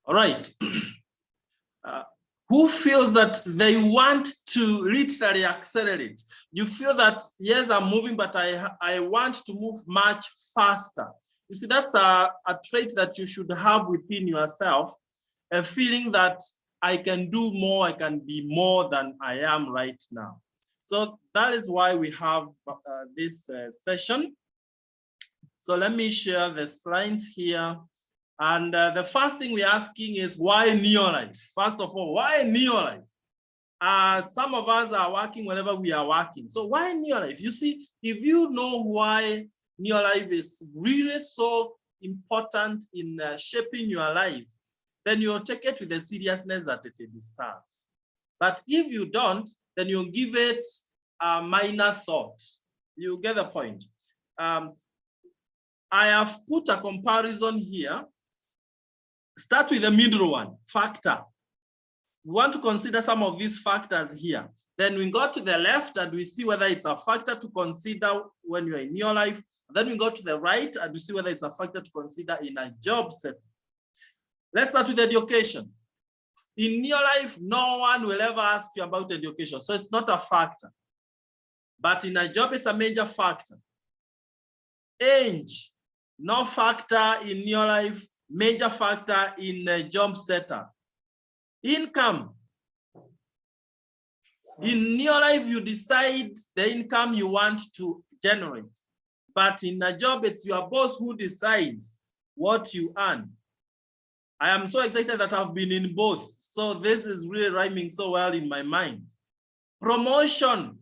All right. Who feels that they want to literally accelerate? You feel that, yes, I'm moving, but I want to move much faster. You see, that's a trait that you should have within yourself, a feeling that I can do more, I can be more than I am right now. So that is why we have this session. So let me share the slides here. And the first thing we're asking is, why Neonate? First of all, why Neonate? Some of us are working whenever we are working. So why Neolife? You see, if you know why Neolife is really so important in shaping your life, then you'll take it with the seriousness that it deserves. But if you don't, then you'll give it minor thoughts. You get the point. I have put a comparison here. Start with the middle one, factor. We want to consider some of these factors here. Then we go to the left and we see whether it's a factor to consider when you're in your life. Then we go to the right and we see whether it's a factor to consider in a job setting. Let's start with education. In your life, no one will ever ask you about education, so it's not a factor. But in a job, it's a major factor. Age, no factor in your life, major factor in a job setup. Income. In your life, you decide the income you want to generate. But in a job, it's your boss who decides what you earn. I am so excited that I've been in both. So this is really rhyming so well in my mind. Promotion.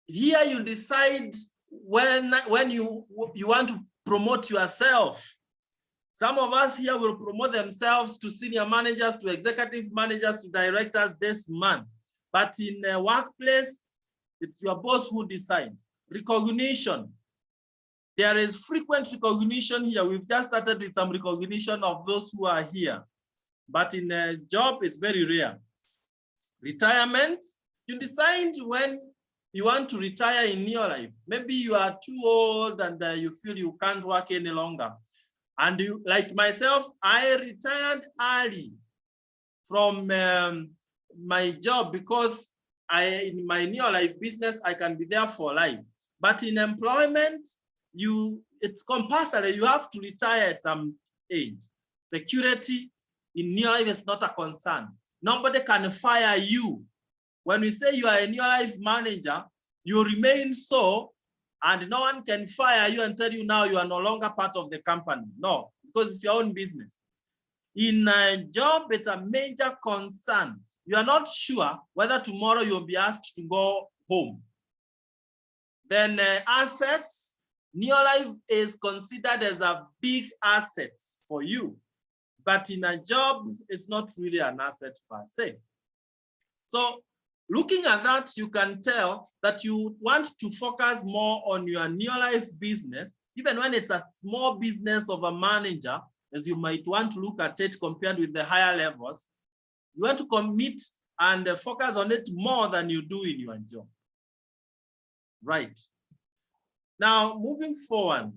Here you decide when you want to promote yourself. Some of us here will promote themselves to senior managers, to executive managers, to directors this month. But in a workplace, it's your boss who decides. Recognition. There is frequent recognition here. We've just started with some recognition of those who are here. But in a job, it's very rare. Retirement. You decide when you want to retire in your life. Maybe you are too old and you feel you can't work any longer. And you, like myself, I retired early from my job because in my neo-life business, I can be there for life. But in employment, it's compulsory. You have to retire at some age. Security in neo-life is not a concern. Nobody can fire you. When we say you are a neo-life manager, you remain so, and no one can fire you and tell you now you are no longer part of the company. No, because it's your own business. In a job, it's a major concern. You are not sure whether tomorrow you'll be asked to go home. Then assets, Neolife is considered as a big asset for you. But in a job, it's not really an asset per se. So looking at that, you can tell that you want to focus more on your Neolife business, even when it's a small business of a manager, as you might want to look at it compared with the higher levels. You want to commit and focus on it more than you do in your job. Right. Now, moving forward,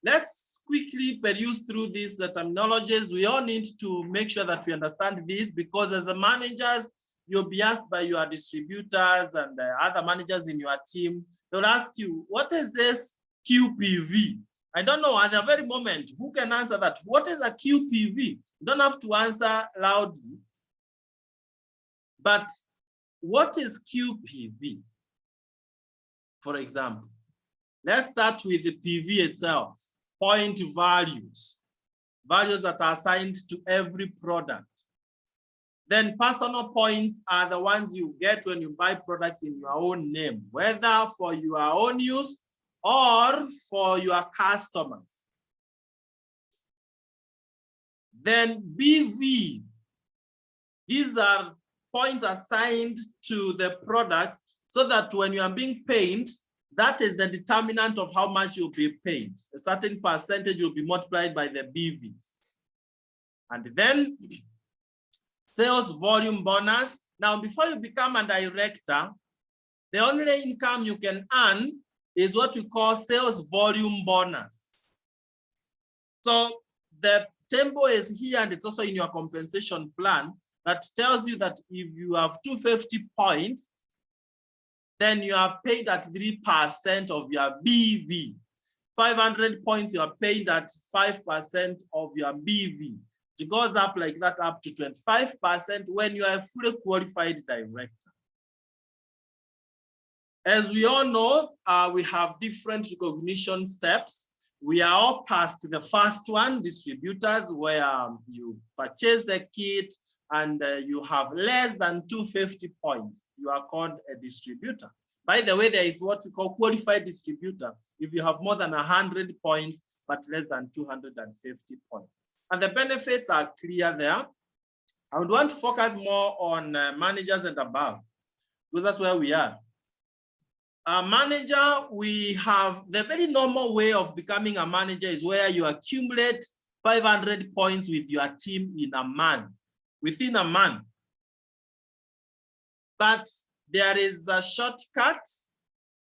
let's quickly peruse through these terminologies. We all need to make sure that we understand this, because as a managers, you'll be asked by your distributors and other managers in your team. They'll ask you, what is this QPV? I don't know at the very moment, who can answer that? What is a QPV? You don't have to answer loudly. But what is QPV? For example, let's start with the PV itself, point values, values that are assigned to every product. Then personal points are the ones you get when you buy products in your own name, whether for your own use or for your customers. Then BV, these are points assigned to the products so that when you are being paid, that is the determinant of how much you'll be paid. A certain percentage will be multiplied by the BVs. And then sales volume bonus. Now, before you become a director, the only income you can earn is what we call sales volume bonus. So the table is here, and it's also in your compensation plan that tells you that if you have 250 points, then you are paid at 3% of your BV. 500 points, you are paid at 5% of your BV. It goes up like that up to 25% when you are a fully qualified director. As we all know, we have different recognition steps. We are all past the first one, distributors, where you purchase the kit and you have less than 250 points. You are called a distributor. By the way, there is what we call qualified distributor. If you have more than 100 points, but less than 250 points. And the benefits are clear there. I would want to focus more on managers and above, because that's where we are. Manager, we have the very normal way of becoming a manager is where you accumulate 500 points with your team in a month, within a month. But there is a shortcut,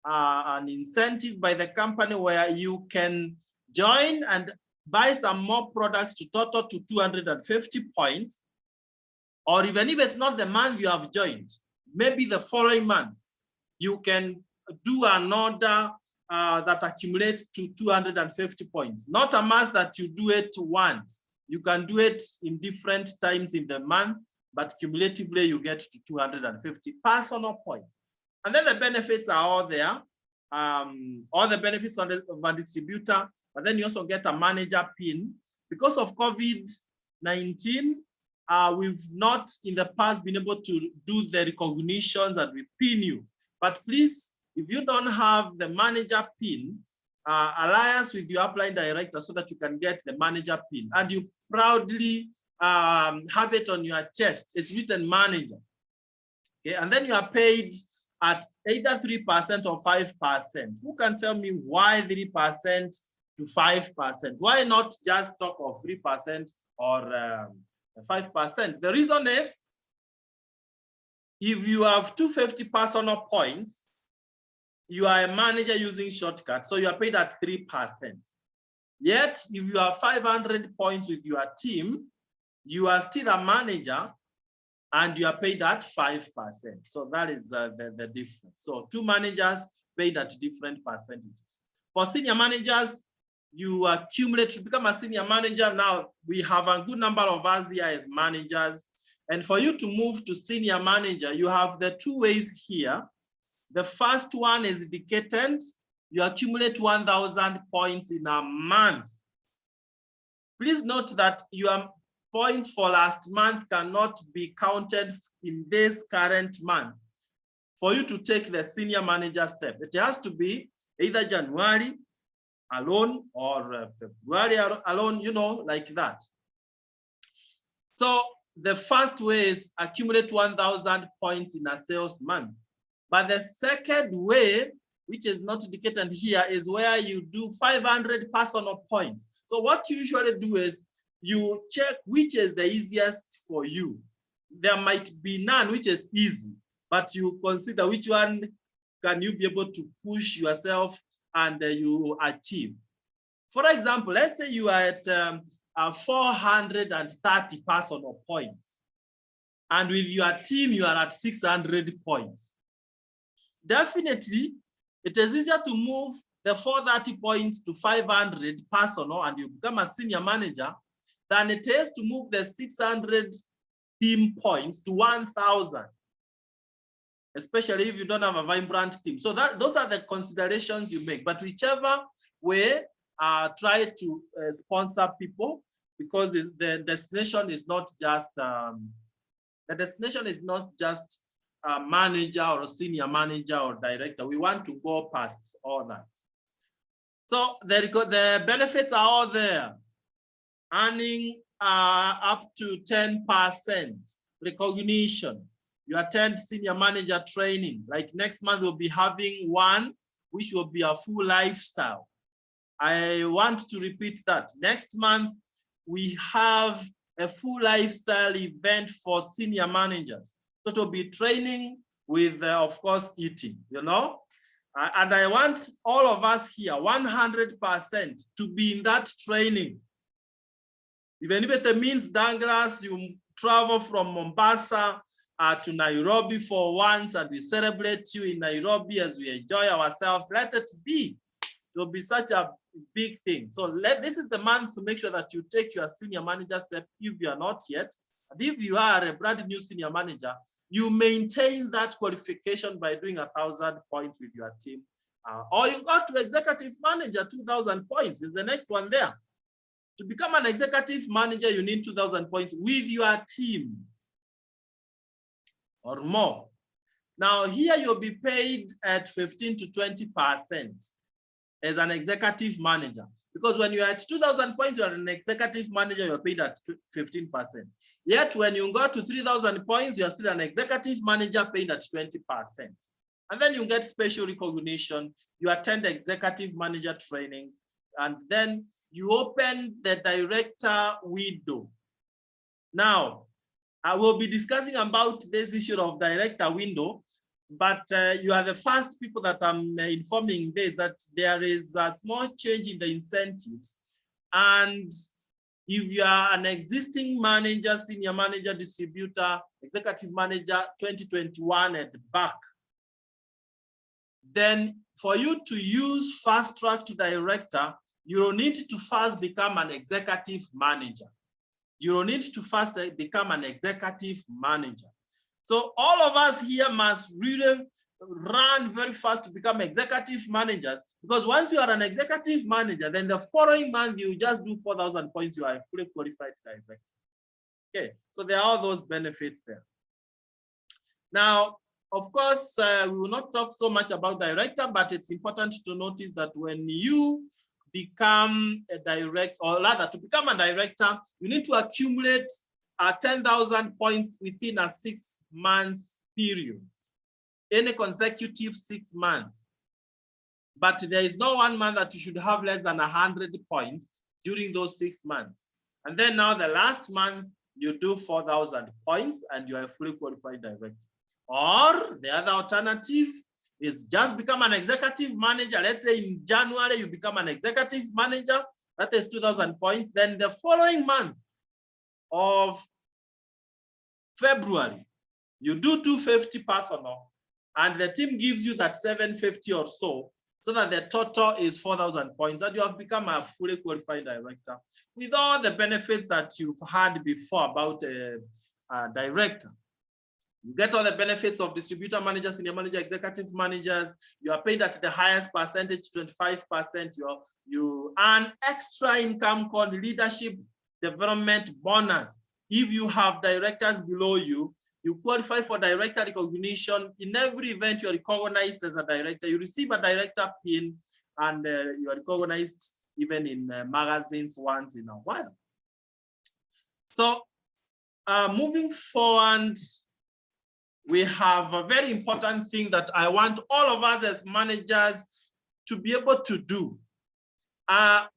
an incentive by the company where you can join and buy some more products to total to 250 points. Or even if it's not the month you have joined, maybe the following month, you can do an order that accumulates to 250 points. Not a must that you do it once. You can do it in different times in the month, but cumulatively you get to 250 personal points. And then the benefits are all there. All the benefits of a distributor, but then you also get a manager pin. Because of COVID-19, we've not in the past been able to do the recognitions that we pin you. But please, if you don't have the manager pin, alliance with your upline director so that you can get the manager pin, and you proudly have it on your chest. It's written manager. Okay, and then you are paid at either 3% or 5%. Who can tell me why 3% to 5%? Why not just talk of 3% or 5%? The reason is, if you have 250 personal points, you are a manager using shortcut, so you are paid at 3%. Yet, if you have 500 points with your team, you are still a manager and you are paid at 5%. So that is the difference. So two managers paid at different percentages. For senior managers, you accumulate to become a senior manager. Now, we have a good number of us here as managers. And for you to move to senior manager, you have the two ways here. The first one is decadent. You accumulate 1,000 points in a month. Please note that your points for last month cannot be counted in this current month for you to take the senior manager step. It has to be either January alone or February alone, you know, like that. So the first way is accumulate 1,000 points in a sales month. But the second way, which is not indicated here, is where you do 500 personal points. So what you usually do is you check which is the easiest for you. There might be none which is easy, but you consider which one can you be able to push yourself and you achieve. For example, let's say you are at 430 personal points, and with your team you are at 600 points. Definitely, it is easier to move the 430 points to 500 personal and you become a senior manager than it is to move the 600 team points to 1,000, especially if you don't have a vibrant team. So those are the considerations you make. But whichever way, try to sponsor people, because the destination is not just a manager or a senior manager or director. We want to go past all that. So the benefits are all there. Earning up to 10%, recognition. You attend senior manager training. Like next month, we'll be having one, which will be a full lifestyle. I want to repeat that. Next month, we have a full lifestyle event for senior managers. So it will be training with, of course, eating, you know. And I want all of us here, 100%, to be in that training. Even if it means, Douglas, you travel from Mombasa to Nairobi for once, and we celebrate you in Nairobi as we enjoy ourselves. Let it be. It will be such a big thing. So this is the month to make sure that you take your senior manager step if you are not yet. And if you are a brand new senior manager, you maintain that qualification by doing 1,000 points with your team. Or you go to executive manager, 2,000 points is the next one there. To become an executive manager, you need 2,000 points with your team or more. Now here you'll be paid at 15 to 20% as an executive manager. Because when you're at 2,000 points, you're an executive manager, you're paid at 15%. Yet when you go to 3,000 points, you're still an executive manager paid at 20%. And then you get special recognition, you attend executive manager trainings, and then you open the director window. Now, I will be discussing about this issue of director window, but you are the first people that I'm informing this, that there is a small change in the incentives. And if you are an existing manager, senior manager, distributor, executive manager, 2021 and back, then for you to use fast track to director, you don't need to first become an executive manager. You don't need to first become an executive manager. So all of us here must really run very fast to become executive managers, because once you are an executive manager, then the following month you just do 4,000 points, you are a fully qualified director. Okay, so there are all those benefits there. Now, of course, we will not talk so much about director, but it's important to notice that when you become a director, or rather to become a director, you need to accumulate 10,000 points within a 6 months period, any consecutive 6 months. But there is no 1 month that you should have less than 100 points during those 6 months. And then now the last month, you do 4,000 points and you are a fully qualified director. Or the other alternative is just become an executive manager. Let's say in January, you become an executive manager, that is 2,000 points. Then the following month of February, you do 250 personal, and the team gives you that 750 or so that the total is 4,000 points, and you have become a fully qualified director with all the benefits that you've had before about a director. You get all the benefits of distributor managers, senior manager, executive managers. You are paid at the highest percentage, 25%. You earn extra income called leadership development bonus. If you have directors below you, you qualify for director recognition. In every event, you are recognized as a director. You receive a director pin, and you are recognized even in magazines once in a while. So moving forward, we have a very important thing that I want all of us as managers to be able to do.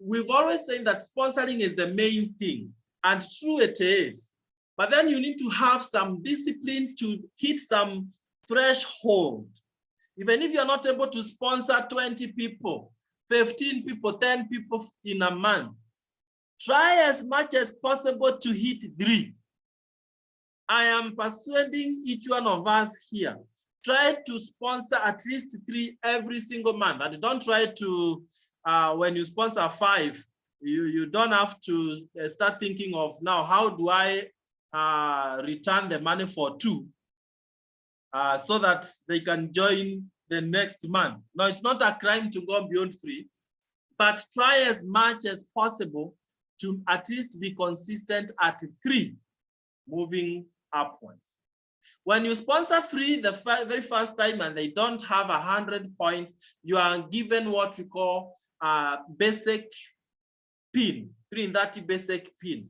We've always said that sponsoring is the main thing, and true it is. But then you need to have some discipline to hit some threshold. Even if you're not able to sponsor 20 people, 15 people, 10 people in a month, try as much as possible to hit 3. I am persuading each one of us here. Try to sponsor at least 3 every single month. And don't try to, when you sponsor 5, you don't have to start thinking of now, how do I return the money for 2 so that they can join the next month. No, it's not a crime to go beyond 3, but try as much as possible to at least be consistent at 3, moving upwards. When you sponsor 3 the very first time and they don't have 100 points, you are given what we call a basic pin, 330 basic pin.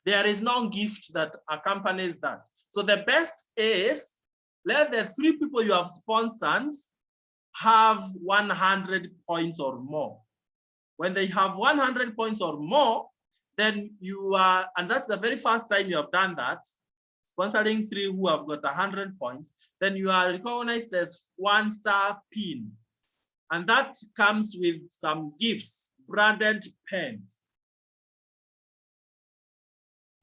There is no gift that accompanies that. So the best is let the 3 people you have sponsored have 100 points or more. When they have 100 points or more, then you are, and that's the very first time you have done that, sponsoring 3 who have got 100 points, then you are recognized as 1-star pin. And that comes with some gifts, branded pens.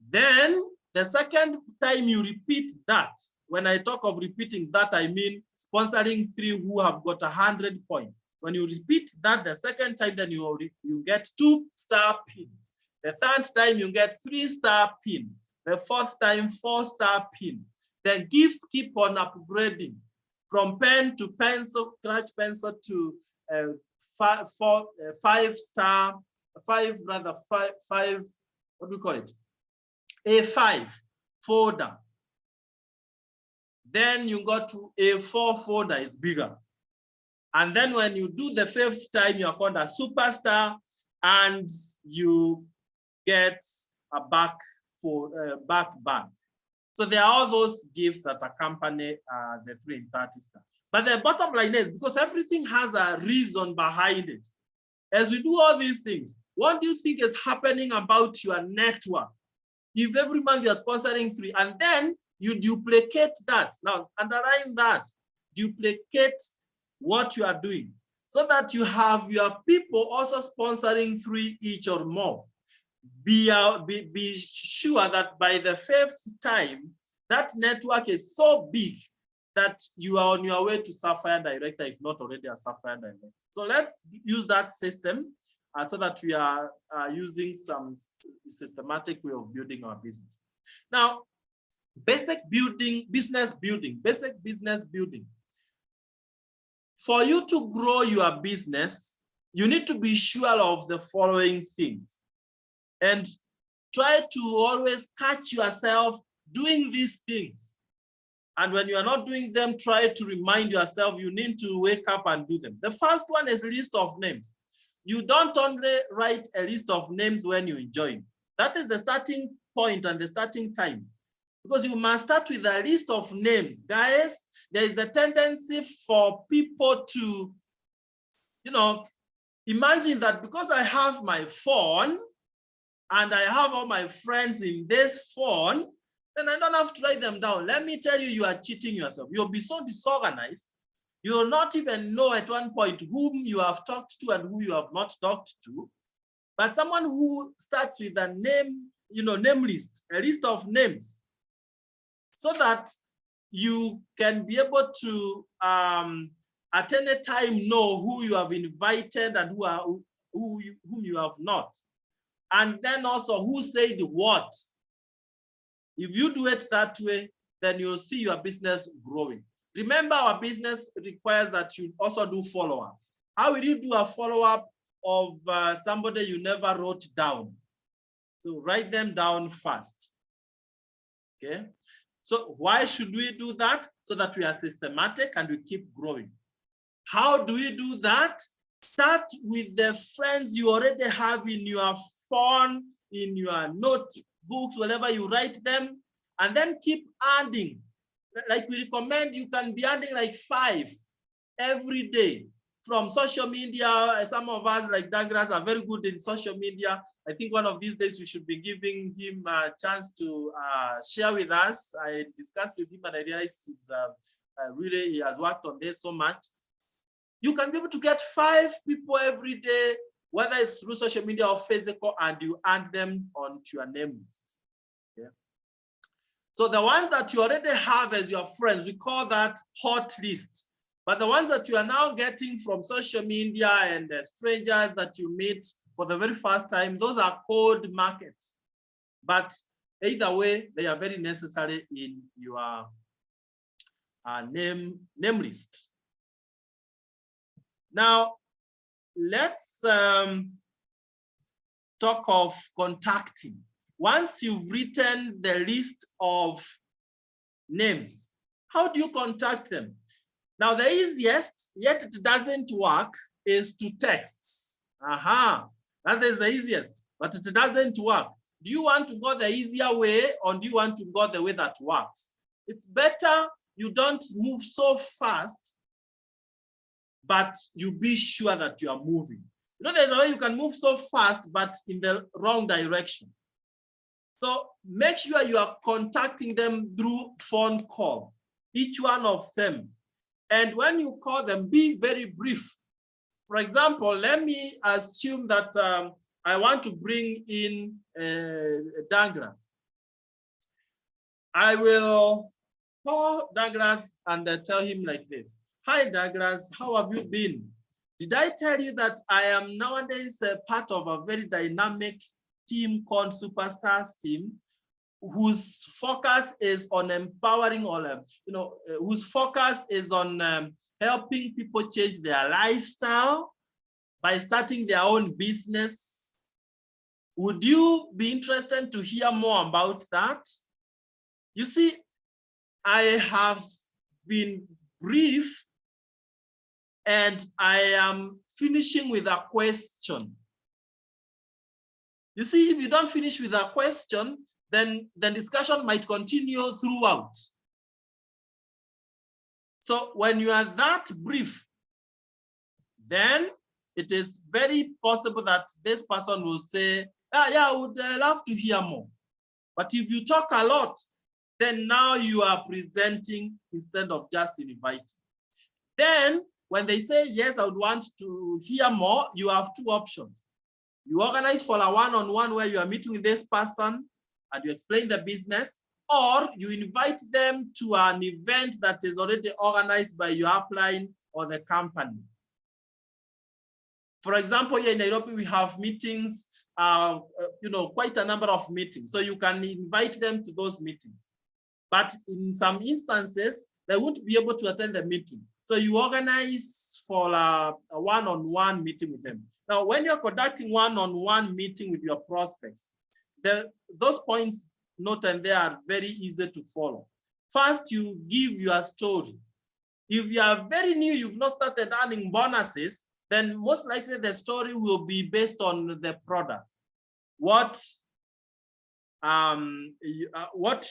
Then the second time you repeat that, when I talk of repeating that, I mean sponsoring 3 who have got 100 points. When you repeat that the second time, then you get 2-star pin. The third time you get 3-star pin. The fourth time 4-star pin. The gifts keep on upgrading from pen to pencil, scratch pencil to 5-star, what do we call it? A5 folder. Then you go to A4 folder, is bigger. And then when you do the 5th time, you're called a superstar, and you get a back bag. So there are all those gifts that accompany the 3 and 30 star. But the bottom line is, because everything has a reason behind it, as we do all these things, what do you think is happening about your network? If every month you're sponsoring 3, and then you duplicate that. Now, underline that, duplicate what you are doing, so that you have your people also sponsoring 3 each or more. Be sure that by the 5th time, that network is so big that you are on your way to Sapphire Director, if not already a Sapphire Director. So let's use that system so that we are using some systematic way of building our business. Now, basic business building. For you to grow your business, you need to be sure of the following things. And try to always catch yourself doing these things. And when you are not doing them, try to remind yourself you need to wake up and do them. The first one is a list of names. You don't only write a list of names when you join. That is the starting point and the starting time. Because you must start with a list of names. Guys, there is a tendency for people to, imagine that because I have my phone and I have all my friends in this phone, then I don't have to write them down. Let me tell you, you are cheating yourself. You'll be so disorganized. You will not even know at one point whom you have talked to and who you have not talked to. But someone who starts with a name, name list, a list of names, so that you can be able to, at any time, know who you have invited and whom you have not. And then also who said what. If you do it that way, then you'll see your business growing. Remember, our business requires that you also do follow-up. How will you do a follow-up of somebody you never wrote down? So write them down first. Okay. So why should we do that? So that we are systematic and we keep growing. How do we do that? Start with the friends you already have in your phone, in your notebooks, wherever you write them, and then keep adding. Like we recommend, you can be adding like 5 every day from social media. Some of us, like Douglas, are very good in social media. I think one of these days we should be giving him a chance to share with us. I discussed with him and I realized he has worked on this so much. You can be able to get 5 people every day, whether it's through social media or physical, and you add them onto your name list. Okay. So the ones that you already have as your friends, we call that hot list. But the ones that you are now getting from social media and strangers that you meet for the very first time, those are cold markets. But either way, they are very necessary in your name list. Now, let's talk of contacting. Once you've written the list of names, how do you contact them? Now, the easiest, yet it doesn't work, is to text. That is the easiest, but it doesn't work. Do you want to go the easier way, or do you want to go the way that works? It's better you don't move so fast, but you be sure that you are moving. There's a way you can move so fast, but in the wrong direction. So make sure you are contacting them through phone call, each one of them. And when you call them, be very brief. For example, let me assume that I want to bring in Douglas. I will call Douglas and tell him like this. Hi, Douglas, how have you been? Did I tell you that I am nowadays a part of a very dynamic team called Superstars team, whose focus is on empowering all, whose focus is on helping people change their lifestyle by starting their own business. Would you be interested to hear more about that? You see, I have been brief and I am finishing with a question. You see, if you don't finish with a question, then the discussion might continue throughout. So when you are that brief, then it is very possible that this person will say, yeah, I would love to hear more. But if you talk a lot, then now you are presenting instead of just inviting. Then when they say, yes, I would want to hear more, you have two options. You organize for a one-on-one where you are meeting with this person and you explain the business, or you invite them to an event that is already organized by your upline or the company. For example, here in Nairobi, we have meetings, quite a number of meetings. So you can invite them to those meetings. But in some instances, they won't be able to attend the meeting. So you organize for a one-on-one meeting with them. Now, when you're conducting one-on-one meeting with your prospects, those points noted there are very easy to follow. First, you give your story. If you are very new, you've not started earning bonuses, then most likely the story will be based on the product. What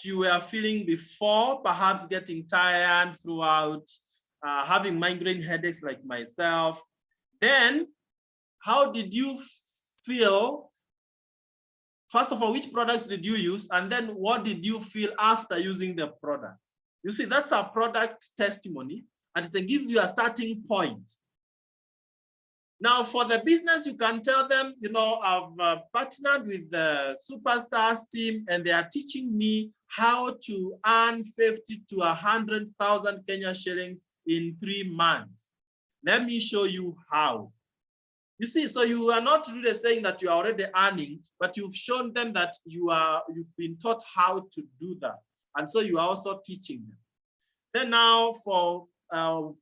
you were feeling before, perhaps getting tired throughout, having migraine headaches like myself. Then, how did you feel? First of all, which products did you use? And then what did you feel after using the products? You see, that's a product testimony, and it gives you a starting point. Now, for the business, you can tell them, I've partnered with the Superstars team, and they are teaching me how to earn 50 to 100,000 Kenya shillings in 3 months. Let me show you how. You see, so you are not really saying that you are already earning, but you've shown them that you've been taught how to do that. And so you are also teaching them. Then now for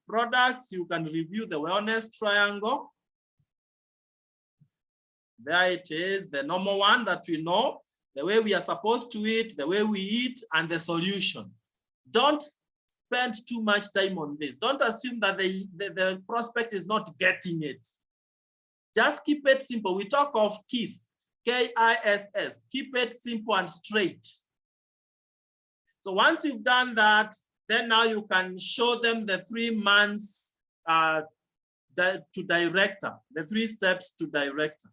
products, you can review the wellness triangle. There it is, the normal one that we know, the way we are supposed to eat, the way we eat, and the solution. Don't spend too much time on this. Don't assume that the prospect is not getting it. Just keep it simple. We talk of KISS, K-I-S-S. Keep it simple and straight. So once you've done that, then now you can show them the 3 months to director, the 3 steps to director.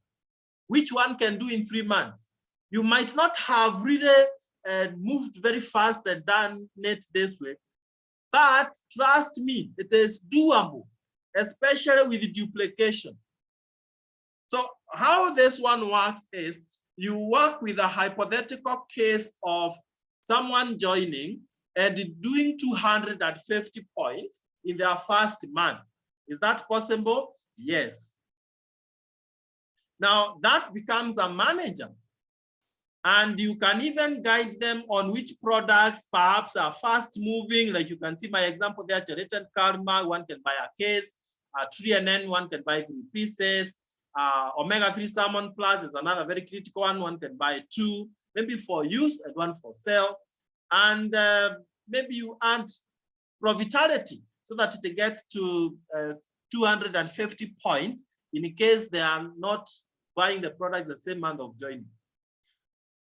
Which one can do in 3 months? You might not have really moved very fast and done it this way, but trust me, it is doable, especially with duplication. So how this one works is you work with a hypothetical case of someone joining and doing 250 points in their first month. Is that possible? Yes. Now that becomes a manager, and you can even guide them on which products perhaps are fast moving. Like you can see my example there, Generated Karma, one can buy a case, 3NN, one can buy 3 pieces. Omega-3 Salmon Plus is another very critical one can buy 2, maybe for use and 1 for sale. And maybe you add Provitality so that it gets to 250 points in case they are not buying the products the same month of joining.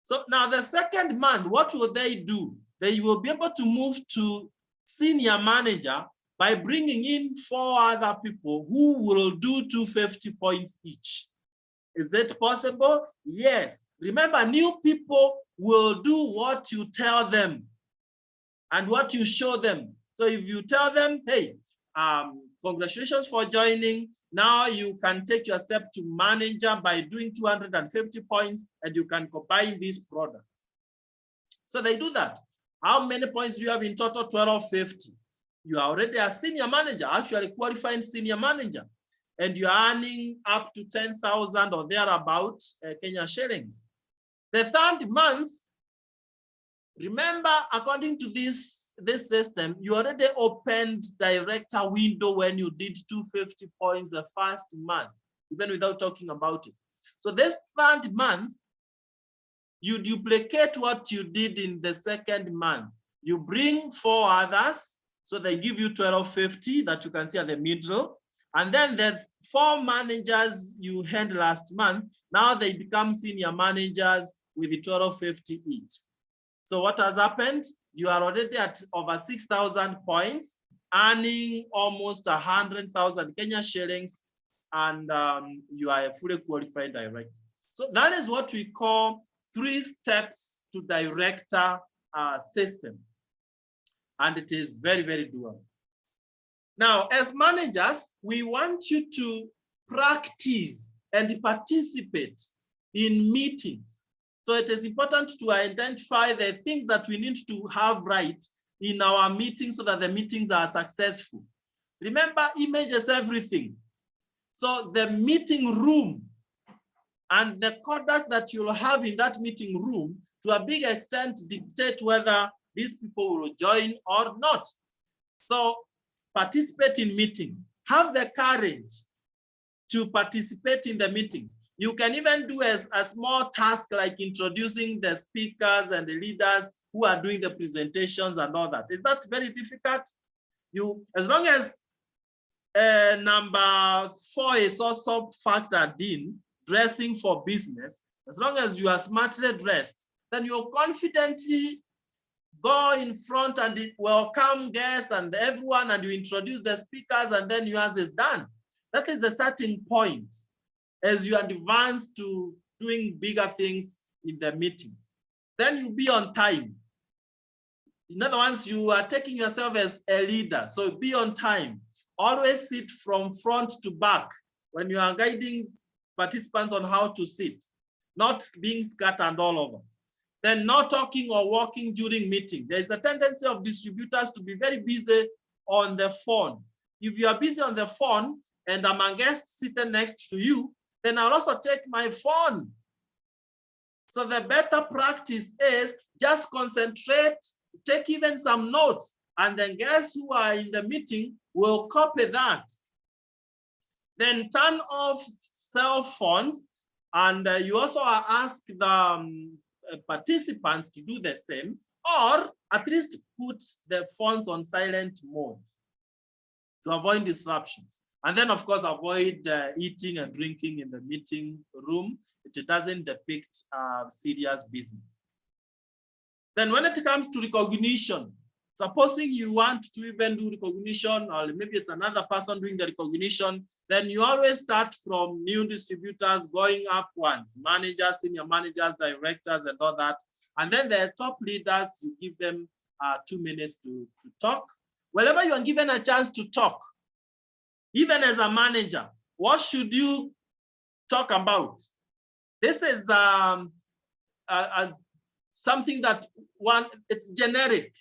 So now the second month, what will they do? They will be able to move to senior manager by bringing in 4 other people who will do 250 points each. Is it possible? Yes. Remember, new people will do what you tell them and what you show them. So if you tell them, hey, congratulations for joining, now you can take your step to manager by doing 250 points, and you can combine these products. So they do that. How many points do you have in total? 1250. You are already a senior manager, actually qualified senior manager, and you are earning up to 10,000 or thereabout Kenya shillings. The third month, remember, according to this system, you already opened director window when you did 250 points the first month, even without talking about it. So this third month, you duplicate what you did in the second month. You bring 4 others, so they give you 1250 that you can see at the middle. And then the 4 managers you had last month, now they become senior managers with the 1250 each. So what has happened? You are already at over 6,000 points, earning almost 100,000 Kenya shillings, and you are a fully qualified director. So that is what we call 3 steps to director system. And it is very, very doable. Now, as managers, we want you to practice and participate in meetings. So it is important to identify the things that we need to have right in our meetings so that the meetings are successful. Remember, image is everything. So the meeting room and the conduct that you'll have in that meeting room, to a big extent, dictate whether these people will join or not. So participate in meeting. Have the courage to participate in the meetings. You can even do a small task like introducing the speakers and the leaders who are doing the presentations and all that. Is that very difficult? As long as number 4 is also factored in, dressing for business, as long as you are smartly dressed, then you'll confidently go in front and welcome guests and everyone, and you introduce the speakers, and then yours is done. That is the starting point as you advance to doing bigger things in the meetings. Then you'll be on time. In other words, you are taking yourself as a leader, so be on time. Always sit from front to back when you are guiding participants on how to sit, not being scattered all over. Then not talking or walking during meeting. There is a tendency of distributors to be very busy on the phone. If you are busy on the phone and I'm a guest sitting next to you, then I'll also take my phone. So the better practice is just concentrate, take even some notes, and then guests who are in the meeting will copy that. Then turn off cell phones, and you also are asked the participants to do the same, or at least put the phones on silent mode to avoid disruptions. And then, of course, avoid eating and drinking in the meeting room. It doesn't depict serious business. Then when it comes to recognition, supposing you want to even do recognition, or maybe it's another person doing the recognition, then you always start from new distributors going upwards, managers, senior managers, directors, and all that. And then the top leaders, you give them 2 minutes to talk. Whenever you are given a chance to talk, even as a manager, what should you talk about? This is something that it's generic.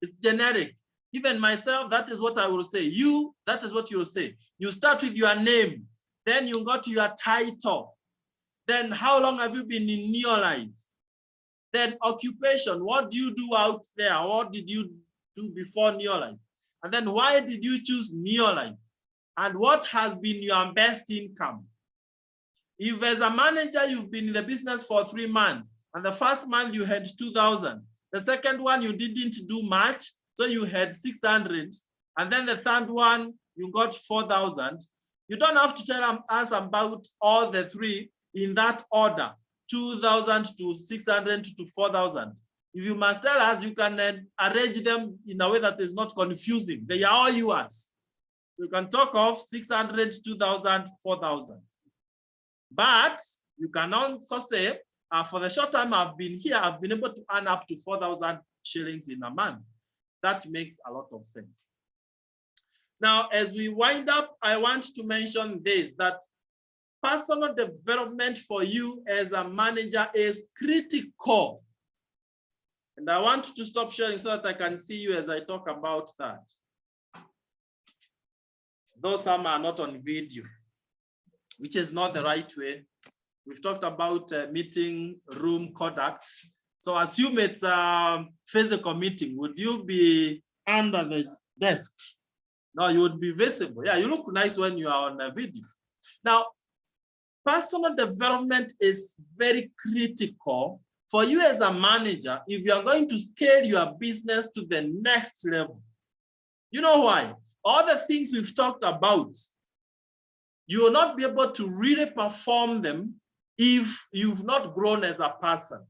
It's generic. Even myself, that is what I will say. You, that is what you will say. You start with your name, then you go to your title. Then how long have you been in Neonate? Then occupation, what do you do out there? What did you do before Neonate? And then why did you choose Neonate? And what has been your best income? If as a manager, you've been in the business for 3 months, and the first month you had 2,000, the second one you didn't do much, so you had 600, and then the third one you got 4,000. You don't have to tell us about all the 3 in that order, 2,000 to 600 to 4,000. If you must tell us, you can arrange them in a way that is not confusing. They are all yours. So you can talk of 600, 2,000, 4,000. But you can also say, for the short time I've been here, I've been able to earn up to 4,000 shillings in a month. That makes a lot of sense. Now, as we wind up, I want to mention this, that personal development for you as a manager is critical. And I want to stop sharing so that I can see you as I talk about that. Though some are not on video, which is not the right way. We've talked about meeting room conduct. So assume it's a physical meeting. Would you be under the desk? No, you would be visible. Yeah, you look nice when you are on a video. Now, personal development is very critical for you as a manager if you are going to scale your business to the next level. You know why? All the things we've talked about, you will not be able to really perform them if you've not grown as a person.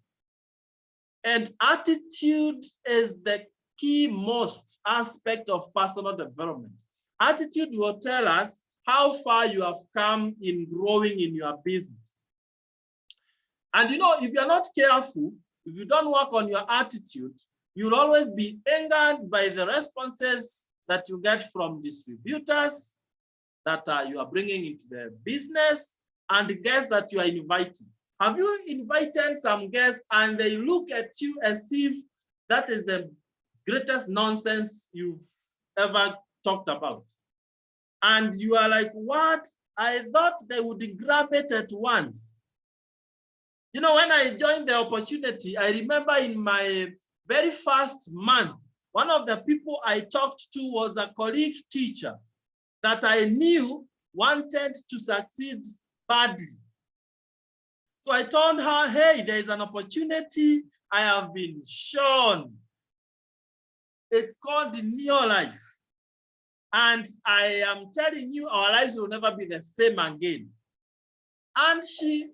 And attitude is the key most aspect of personal development. Attitude will tell us how far you have come in growing in your business. And you know, if you're not careful, if you don't work on your attitude, you'll always be angered by the responses that you get from distributors that you are bringing into the business and the guests that you are inviting. Have you invited some guests and they look at you as if that is the greatest nonsense you've ever talked about? And you are like, what? I thought they would grab it at once. You know, when I joined the opportunity, I remember in my very first month, one of the people I talked to was a colleague teacher that I knew wanted to succeed badly. So I told her, hey, there is an opportunity I have been shown. It's called the Neonate. And I am telling you, our lives will never be the same again. And she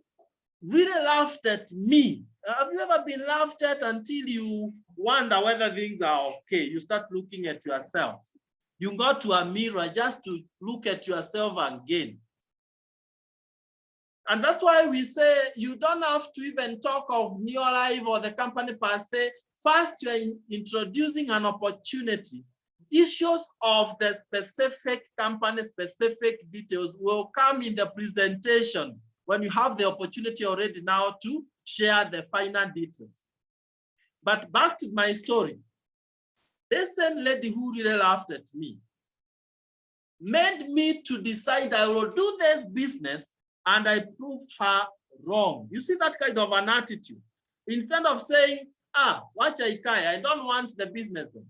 really laughed at me. Have you ever been laughed at until you wonder whether things are okay? You start looking at yourself. You go to a mirror just to look at yourself again. And that's why we say you don't have to even talk of Neolife or the company per se. First, you are introducing an opportunity. Issues of the specific company, specific details will come in the presentation when you have the opportunity already now to share the final details. But back to my story. This same lady who really laughed at me made me to decide I will do this business, and I proved her wrong. You see that kind of an attitude. Instead of saying, watch I don't want the business then.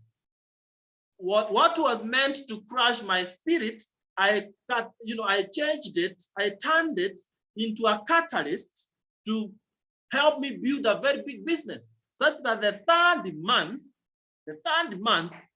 What was meant to crush my spirit, I changed it, I turned it into a catalyst to help me build a very big business, such that the third month,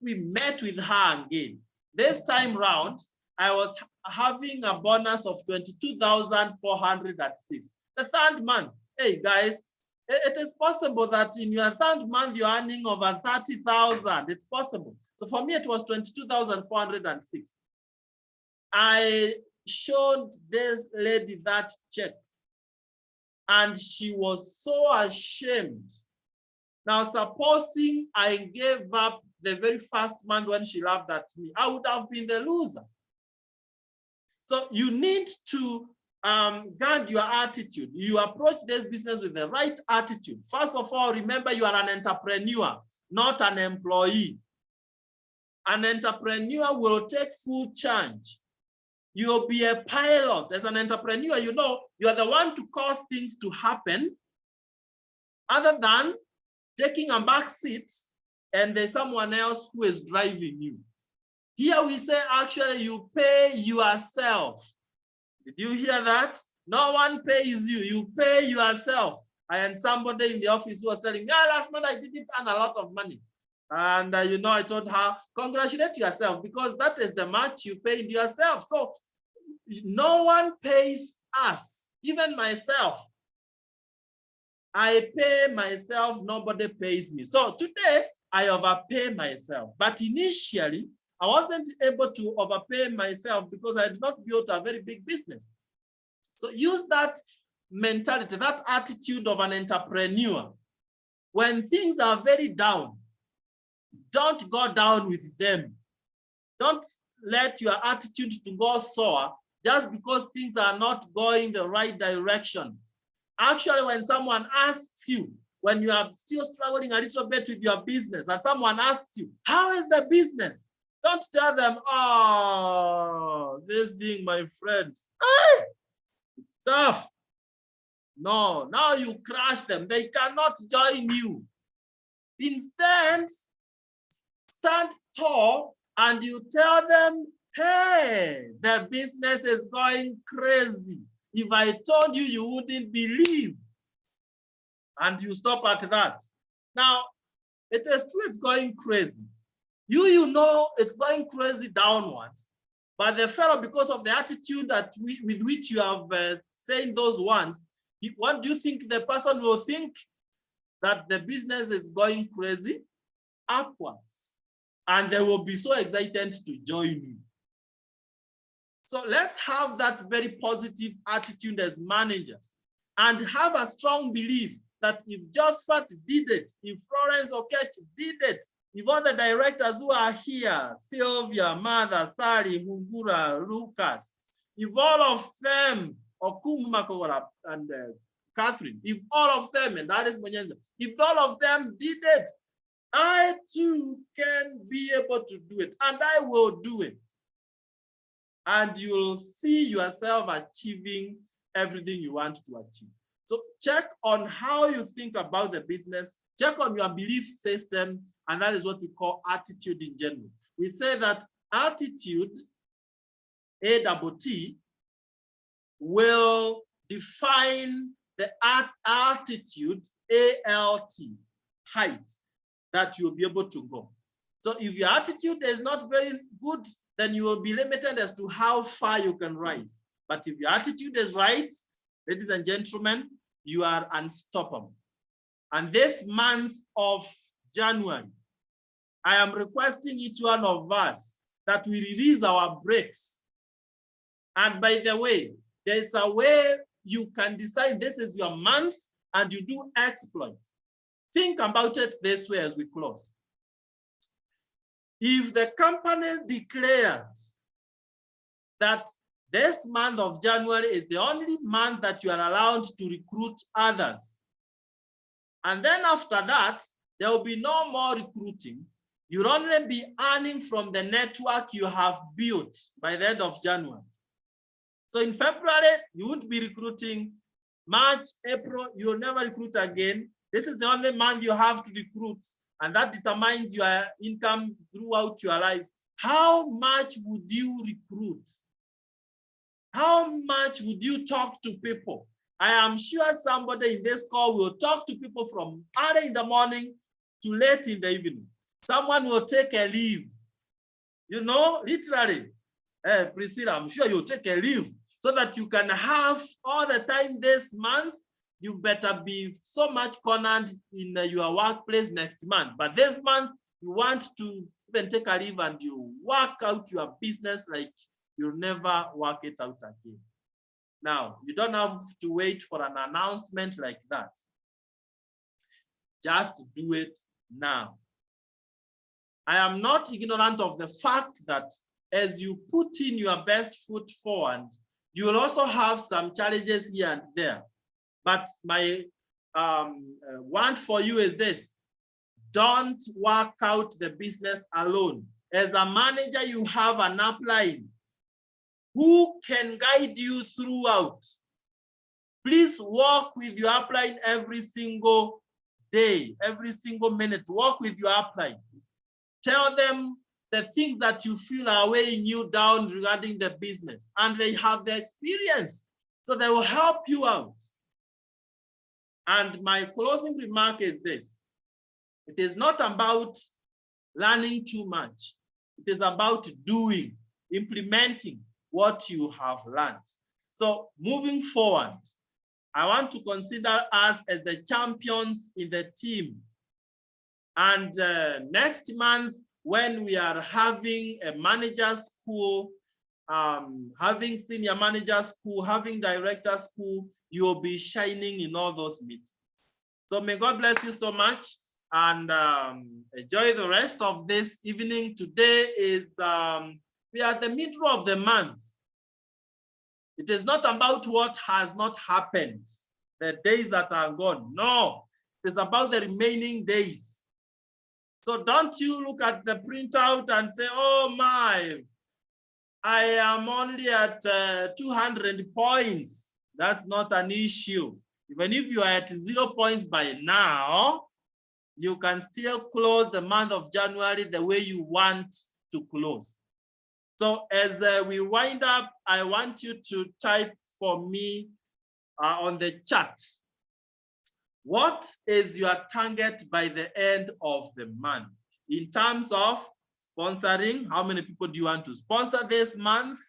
we met with her again. This time round, I was having a bonus of 22,406. The third month, hey guys, it is possible that in your third month, you're earning over 30,000. It's possible. So for me, it was 22,406. I showed this lady that check, and she was so ashamed. Now, supposing I gave up the very first month when she laughed at me, I would have been the loser. So you need to guard your attitude. You approach this business with the right attitude. First of all, remember you are an entrepreneur, not an employee. An entrepreneur will take full charge. You'll be a pilot. As an entrepreneur, you know, you are the one to cause things to happen, other than taking a back seat and there's someone else who is driving you. Here we say, actually, you pay yourself. Did you hear that? No one pays you, you pay yourself. I had somebody in the office who was telling me, last month I didn't earn a lot of money. And I told her, congratulate yourself, because that is the much you paid yourself. So no one pays us, even myself. I pay myself, nobody pays me. So today I overpay myself. But initially, I wasn't able to overpay myself because I had not built a very big business. So use that mentality, that attitude of an entrepreneur. When things are very down, don't go down with them. Don't let your attitude to go sour just because things are not going the right direction. Actually, when someone asks you, when you are still struggling a little bit with your business and someone asks you, how is the business? Don't tell them, oh, this thing, my friend, it's tough. No, now you crush them. They cannot join you. Instead, stand tall and you tell them, hey, the business is going crazy. If I told you, you wouldn't believe. And you stop at that. Now, it is true it's going crazy. You know it's going crazy downwards. But the fellow, because of the attitude that with which you have saying those ones, what do you think the person will think? That the business is going crazy upwards. And they will be so excited to join you. So let's have that very positive attitude as managers and have a strong belief that if Josephat did it, if Florence Okech did it, if all the directors who are here, Sylvia, Mother, Sally, Hungura, Lucas, if all of them, Okumu Makogora and Catherine, if all of them, and that is Monyenza, if all of them did it, I too can be able to do it, and I will do it. And you'll see yourself achieving everything you want to achieve. So check on how you think about the business, check on your belief system, and that is what we call attitude in general. We say that attitude, A-double-T, will define the altitude, A-L-T, height, that you'll be able to go. So if your attitude is not very good, then you will be limited as to how far you can rise. But if your attitude is right, ladies and gentlemen, you are unstoppable. And this month of January, I am requesting each one of us that we release our brakes. And by the way, there's a way you can decide this is your month and you do exploits. Think about it this way as we close. If the company declares that this month of January is the only month that you are allowed to recruit others, and then after that, there will be no more recruiting, you'll only be earning from the network you have built by the end of January. So in February, you won't be recruiting. March, April, you'll never recruit again. This is the only month you have to recruit, and that determines your income throughout your life. How much would you recruit? How much would you talk to people? I am sure somebody in this call will talk to people from early in the morning to late in the evening. Someone will take a leave. You know, literally, Priscilla, I'm sure you'll take a leave so that you can have all the time this month. You better be so much cornered in your workplace next month. But this month, you want to even take a leave and you work out your business like you'll never work it out again. Now, you don't have to wait for an announcement like that. Just do it now. I am not ignorant of the fact that as you put in your best foot forward, you will also have some challenges here and there. But my want for you is this: don't work out the business alone. As a manager, you have an upline who can guide you throughout. Please walk with your upline every single day, every single minute. Walk with your upline. Tell them the things that you feel are weighing you down regarding the business, and they have the experience, so they will help you out. And my closing remark is this: it is not about learning too much. It is about doing, implementing what you have learned. So moving forward, I want to consider us as the champions in the team. And next month, when we are having a manager school, having senior manager school, having director school, you will be shining in all those meetings. So may God bless you so much, and enjoy the rest of this evening. Today is, we are at the middle of the month. It is not about what has not happened, the days that are gone. No, It's about the remaining days. So don't you look at the printout and say, oh my, I am only at 200 points. That's not an issue. Even if you are at 0 points by now, you can still close the month of January the way you want to close. So as we wind up, I want you to type for me on the chat, what is your target by the end of the month? In terms of sponsoring, how many people do you want to sponsor this month?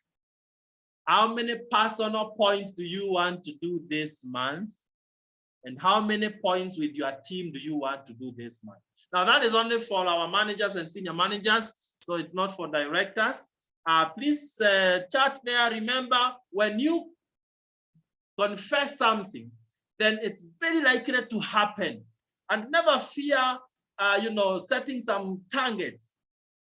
How many personal points do you want to do this month? And how many points with your team do you want to do this month? Now that is only for our managers and senior managers, so it's not for directors. Please chat there. Remember, when you confess something, then it's very likely to happen. And never fear, setting some targets.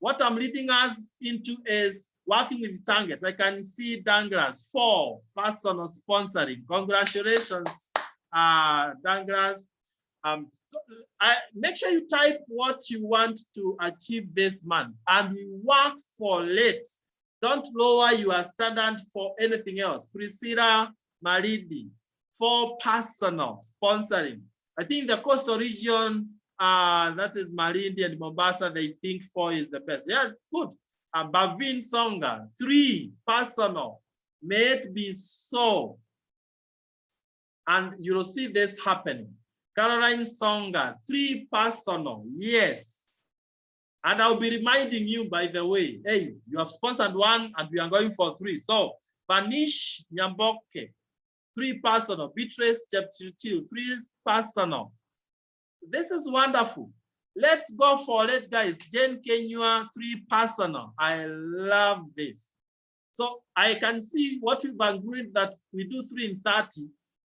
What I'm leading us into is working with targets. I can see Douglas, 4 personal sponsoring. Congratulations, Douglas. So make sure you type what you want to achieve this month, and we work for it. Don't lower your standard for anything else. Priscilla Maridi, 4 personal sponsoring. I think the coastal region, that is Malindi and Mombasa, they think 4 is the best. Yeah, it's good. Bavin Songa, 3 personal. May it be so. And you'll see this happening. Caroline Songa, 3 personal. Yes. And I'll be reminding you, by the way, hey, you have sponsored 1 and we are going for 3. So Vanish Nyamboke, 3 personal. Beatrice Chepchitil, 3 personal. This is wonderful. Let's go for it, guys. Jane Kenyua, 3 personal. I love this. So I can see what we've agreed that we do 3 in 30.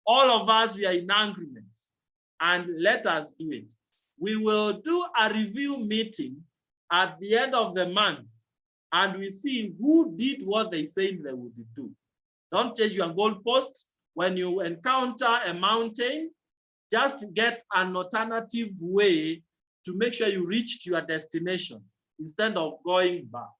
All of us, we are in agreement. And let us do it. We will do a review meeting at the end of the month, and we see who did what they said they would do. Don't change your goalpost. When you encounter a mountain, just get an alternative way to make sure you reach your destination instead of going back.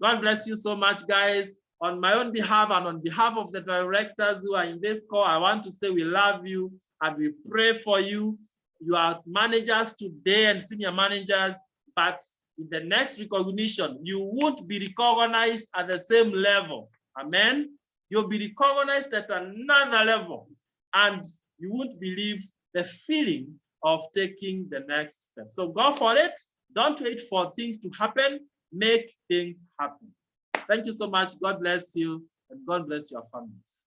God bless you so much, guys. On my own behalf and on behalf of the directors who are in this call, I want to say we love you and we pray for you. You are managers today and senior managers, but in the next recognition, you won't be recognized at the same level. Amen. You'll be recognized at another level, and you won't believe the feeling of taking the next step. So go for it. Don't wait for things to happen. Make things happen. Thank you so much. God bless you, and God bless your families.